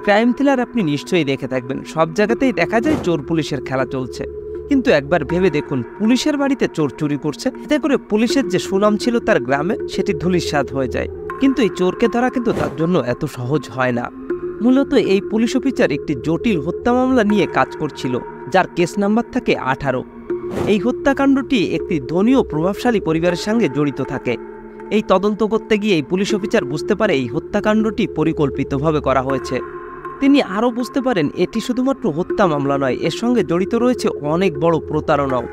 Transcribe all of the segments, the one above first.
Crime thriller আপনি নিশ্চয়ই দেখে থাকবেন, সব জায়গাতেই দেখা যায় চোর পুলিশের খেলা চলছে। কিন্তু একবার ভেবে দেখুন, পুলিশের বাড়িতে চোর চুরি করছে, এতে করে পুলিশের যে সুনাম ছিল তার গ্রামে সেটি ধূলিসাৎ হয়ে যায়। কিন্তু এই চোরকে ধরা কিন্তু তার জন্য এত সহজ হয় না। মূলত এই পুলিশ অফিসার একটি জটিল হত্যা মামলা নিয়ে কাজ করছিল, যার কেস নাম্বার থাকে 18। এই হত্যাকাণ্ডটি একটি ধনী ও প্রভাবশালী পরিবারের সঙ্গে জড়িত থাকে। এই তদন্ত করতে গিয়ে এই পুলিশ অফিসার বুঝতে পারে এই হত্যাকাণ্ডটি পরিকল্পিতভাবে করা হয়েছে। তিনি আরও বুঝতে পারেন এটি শুধুমাত্র হত্যা মামলা নয়, এর সঙ্গে জড়িত রয়েছে অনেক বড় প্রতারণাও।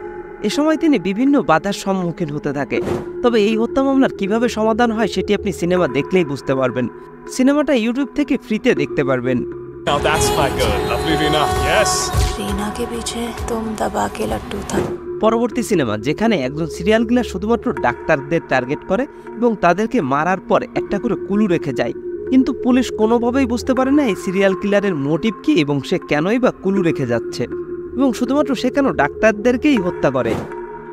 এ সময় তিনি বিভিন্ন বাধার সম্মুখীন হতে থাকে। তবে এই হত্যা মামলার কিভাবে সমাধান হয় সেটি আপনি সিনেমা দেখলেই বুঝতে পারবেন। সিনেমাটা ইউটিউব থেকে ফ্রিতে দেখতে পারবেন। Now that's my girl, lovely Reena. Yes. Reena के पीछे तुम दबा के लट्टू था। পরবর্তী সিনেমা, যেখানে একজন সিরিয়াল কিলার শুধুমাত্র ডাক্তারদের টার্গেট করে এবং তাদেরকে মারার পর একটা করে কুলু রেখে যায়। কিন্তু পুলিশ কোনোভাবেই বুঝতে পারে না এই সিরিয়াল কিলারের মোটিভ কী এবং সে কেনই বা কুলু রেখে যাচ্ছে, এবং শুধুমাত্র সে কেন ডাক্তারদেরকেই হত্যা করে।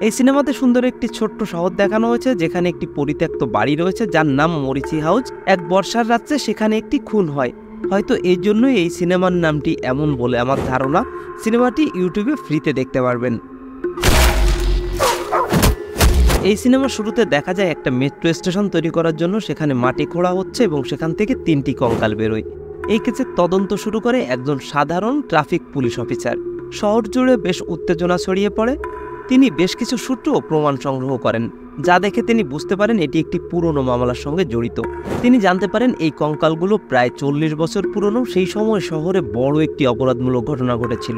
এই সিনেমাতে সুন্দর একটি ছোট্ট শহর দেখানো হয়েছে, যেখানে একটি পরিত্যক্ত বাড়ি রয়েছে যার নাম মরিচি হাউস। এক বর্ষার রাত্রে সেখানে একটি খুন হয়। হয়তো এই জন্যই এই সিনেমার নামটি এমন বলে আমার ধারণা। সিনেমাটি ইউটিউবে ফ্রিতে দেখতে পারবেন। এই সিনেমার শুরুতে দেখা যায় একটা মেট্রো স্টেশন তৈরি করার জন্য সেখানে মাটি খোঁড়া হচ্ছে এবং সেখান থেকে 3টি কঙ্কাল বেরোয়। এই কেসের তদন্ত শুরু করে একজন সাধারণ ট্রাফিক পুলিশ অফিসার। শহর জুড়ে বেশ উত্তেজনা ছড়িয়ে পড়ে। তিনি বেশ কিছু সূত্র ও প্রমাণ সংগ্রহ করেন, যা দেখে তিনি বুঝতে পারেন এটি একটি পুরনো মামলার সঙ্গে জড়িত। তিনি জানতে পারেন এই কঙ্কালগুলো প্রায় 40 বছর পুরনো। সেই সময় শহরে বড় একটি অপরাধমূলক ঘটনা ঘটেছিল।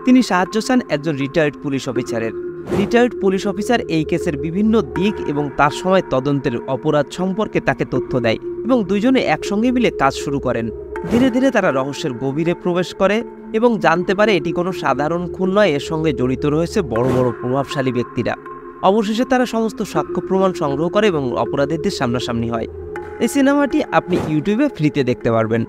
তিনি সাহায্য চান একজন রিটায়ার্ড পুলিশ অফিসারের। রিটায়ার্ড পুলিশ অফিসার এই কেসের বিভিন্ন দিক এবং তার সময় তদন্তের অপরাধ সম্পর্কে তাকে তথ্য দেয় এবং দুজনে একসঙ্গে মিলে কাজ শুরু করেন। ধীরে ধীরে তারা রহস্যের গভীরে প্রবেশ করে এবং জানতে পারে এটি কোনো সাধারণ খুন নয়, এর সঙ্গে জড়িত রয়েছে বড় বড় প্রভাবশালী ব্যক্তিরা। অবশেষে তারা সমস্ত সাক্ষ্য প্রমাণ সংগ্রহ করে এবং অপরাধীদের সামনাসামনি হয়। এই সিনেমাটি আপনি ইউটিউবে ফ্রিতে দেখতে পারবেন।